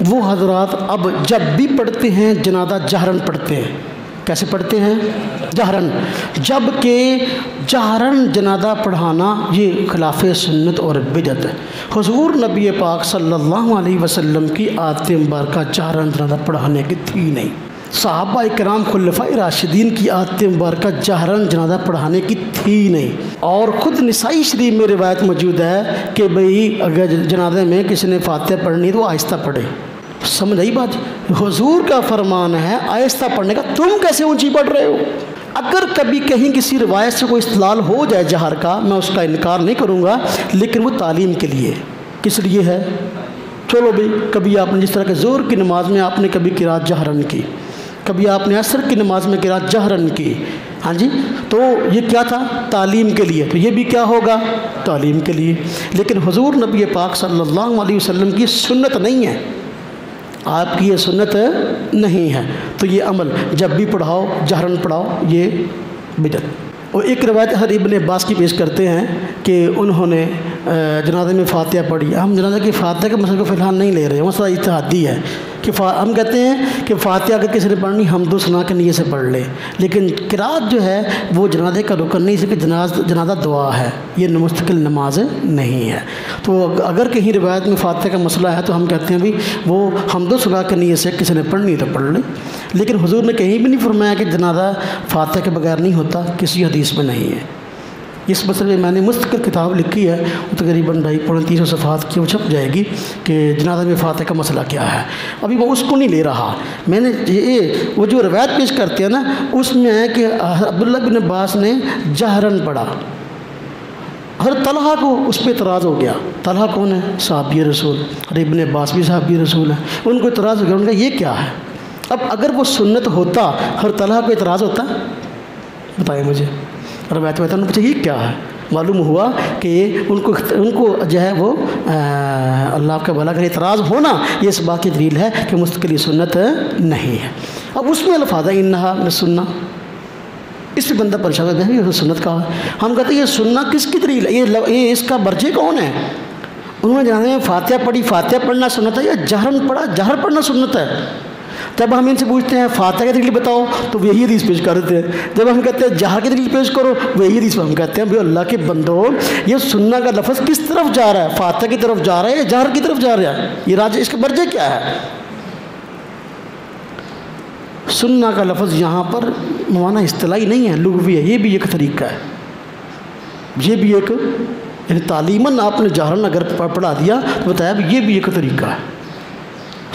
وہ حضرات اب جب بھی پڑھتے ہیں جنازہ جہرن پڑھتے ہیں۔ کیسے پڑھتے ہیں؟ جہرن۔ جب کہ جہرن جنازہ پڑھانا یہ خلاف سنت اور بدعت ہے۔ حضور نبی پاک صلی اللہ علیہ وسلم کی عادت مبارکہ جہرن جنازہ پڑھانے کی تھی نہیں۔ صحابہ اکرام خلفائے راشدین کی عادت مبارکہ جہرن جنازہ پڑھانے کی تھی نہیں۔ اور خود نسائی شریف میں روایت موجود ہے کہ بھئی اگر جنازے میں کسی نے فاتحہ پڑھنی تو آہستہ پڑھے۔ سمجھ آئی بات؟ حضور کا فرمان ہے آہستہ پڑھنے کا، تم کیسے اونچی پڑھ رہے ہو؟ اگر کبھی کہیں کسی روایت سے کوئی استدلال ہو جائے جہر کا، میں اس کا انکار نہیں کروں گا، لیکن وہ تعلیم کے لیے۔ کس لیے ہے؟ چلو بھئی کبھی آپ نے جس طرح کہ ظہر کی نماز میں آپ نے کبھی قرات جہرن کی، کبھی آپ نے عصر کی نماز میں قرات جہرن کی، ہاں جی، تو یہ کیا تھا؟ تعلیم کے لیے۔ تو یہ بھی کیا ہوگا؟ تعلیم کے لیے۔ لیکن حضور نبی پاک صلی اللہ علیہ وسلم کی سنت نہیں ہے، آپ کی یہ سنت نہیں ہے، تو یہ عمل جب بھی پڑھاؤ جہرن پڑھاؤ یہ بدعت۔ اور ایک روایت ہر ابن عباس کی پیش کرتے ہیں کہ انہوں نے جنازے میں فاتحہ پڑھی۔ ہم جنازے کی فاتحہ کے مسئلے کو فی الحال نہیں لے رہے، مسئلہ اجتہادی ہے کہ ہم کہتے ہیں کہ فاتحہ اگر کسی نے پڑھنی حمد و ثنا کے نیت سے پڑھ لے، لیکن قرات جو ہے وہ جنازے کا رکن نہیں، اس کہ جنازہ دعا ہے، یہ مستقل نماز نہیں ہے۔ تو اگر کہیں روایت میں فاتحہ کا مسئلہ ہے تو ہم کہتے ہیں بھی وہ حمد و ثنا کے نیت سے کسی نے پڑھنی ہے تو پڑھ لے، لیکن حضور نے کہیں بھی نہیں فرمایا کہ جنازہ فاتحہ کے بغیر نہیں ہوتا، کسی حدیث میں نہیں ہے۔ اس مسئلے میں میں نے مستقل کتاب لکھی ہے، وہ تقریباً 250-300 صفحات کی، وہ چھپ جائے گی کہ جنازہ میں فاتحہ کا مسئلہ کیا ہے۔ ابھی وہ اس کو نہیں لے رہا، میں نے وہ جو روایت پیش کرتے ہیں نا اس میں ہے کہ عبداللہ بن عباس نے جہرن پڑھا، حضرت طلحہ کو اس پہ اعتراض ہو گیا۔ طلحہ کون ہے؟ صحابی رسول، اور ابن عباس بھی صحابی رسول ہیں، ان کو اعتراض ہو گیا، ان کا یہ کیا ہے؟ اب اگر وہ سنت ہوتا حضرت طلحہ کو اعتراض ہوتا؟ بتائیں مجھے، روایت میں پوچھا یہ کیا ہے؟ معلوم ہوا کہ ان کو جو ہے وہ اللہ کا بھلا کرے اعتراض ہونا یہ اس بات کی دلیل ہے کہ مستقل سنت نہیں ہے۔ اب اس میں الفاظ انہا من سنہ، اس پہ بندہ پریشان ہوتا ہے یہ سنت کا ہے۔ ہم کہتے ہیں یہ سننا کس کی دلیل ہے؟ یہ اس کا مرجع کون ہے؟ انہوں نے جانے ہیں فاتحہ پڑھی، فاتحہ پڑھنا سنت ہے، یا جہرن پڑھا، جہر پڑھنا سنت ہے؟ جب ہم ان سے پوچھتے ہیں فاتحہ کی دلیل بتاؤ تو وہ یہی حدیث پیش کر دیتے ہیں، جب ہم کہتے ہیں جہر کی دلیل پیش کرو وہ یہی حدیث، ہم کہتے ہیں بھئی اللہ کے بندو یہ سننا کا لفظ کس طرف جا رہا ہے؟ فاتحہ کی طرف جا رہا ہے یا جہر کی طرف جا رہا ہے؟ یہ راجع اس کا مرجع کیا ہے؟ سننا کا لفظ یہاں پر معنی اصطلاحی نہیں ہے، لغوی ہے، یہ بھی ایک طریقہ ہے، یہ بھی ایک یعنی تعلیماً آپ نے جہرن اگر پڑھا دیا تو بتایا بھی یہ بھی ایک طریقہ ہے۔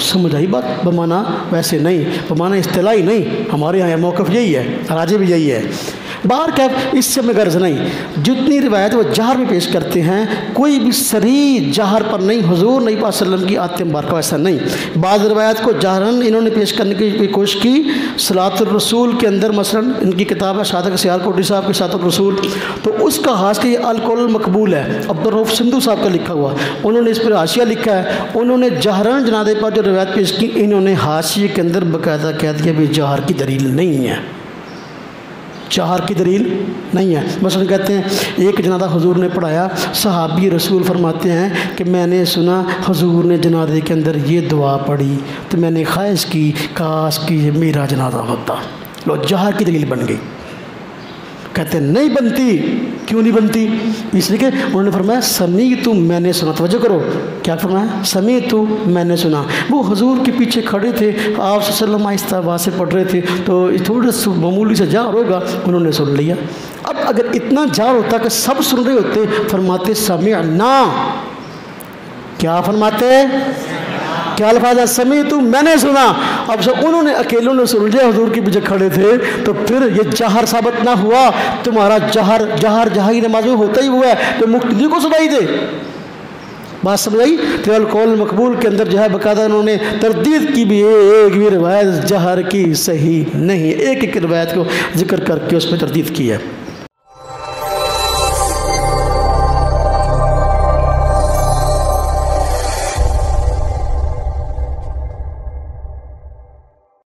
سمجھ آئی بات؟ بمعنی ویسے نہیں، بمعنی اصطلاحی نہیں، ہمارے یہاں موقف یہی ہے، راجع بھی یہی ہے۔ باہر کیف اس سے میں غرض نہیں، جتنی روایت وہ جہر میں پیش کرتے ہیں کوئی بھی صریح جہر پر نہیں، حضور نبی صلی اللہ علیہ وسلم کی عادت مبارکہ ایسا نہیں۔ بعض روایت کو جہرن انہوں نے پیش کرنے کی کوشش کی، صلاۃ الرسول کے اندر مثلا ان کی کتاب ہے شادق سیال کوٹی صاحب کی صلاۃ الرسول، تو اس کا خاص کہ یہ القول المقبول ہے، عبدالرؤف سندھو صاحب کا لکھا ہوا، انہوں نے اس پر حاشیہ لکھا ہے، انہوں نے جہرن جنازے پر جو روایت پیش کی انہوں نے حاشیے کے اندر باقاعدہ کہہ دیا بھی جہر کی دلیل نہیں ہے، جہر کی دلیل نہیں ہے۔ مثلا کہتے ہیں ایک جنازہ حضور نے پڑھایا، صحابی رسول فرماتے ہیں کہ میں نے سنا حضور نے جنازے کے اندر یہ دعا پڑھی تو میں نے خواہش کی کاش کہ یہ میرا جنازہ ہوتا، لو جہر کی دلیل بن گئی۔ کہتے ہیں نہیں بنتی، کیوں نہیں بنتی؟ اس لیے کہ انہوں نے فرمایا سمیعت میں نے سنا، توجہ کرو کیا فرمایا؟ سمیعت میں نے سنا، وہ حضور کے پیچھے کھڑے تھے، آپ صلی اللہ علیہ وسلم آہستہ آواز سے پڑھ رہے تھے تو تھوڑا سا معمولی سے جہر ہوگا، انہوں نے سن لیا۔ اب اگر اتنا جہر ہوتا کہ سب سن رہے ہوتے، فرماتے سمعنا، کیا فرماتے؟ کیا الفاظ ہے؟ سمیعت میں نے سنا۔ اب جب انہوں نے اکیلوں نے سن لیا، حضور کے پیچھے کھڑے تھے، تو پھر یہ جہر ثابت نہ ہوا، تمہارا جہری نماز میں ہوتا ہی ہوا ہے تو مقتدی کو سنائی دے۔ بات سمجھ آئی؟ تو القول مقبول کے اندر جو ہے باقاعدہ انہوں نے تردید کی بھی، ایک بھی روایت جہر کی صحیح نہیں، ایک روایت کو ذکر کر کے اس پہ تردید کی ہے۔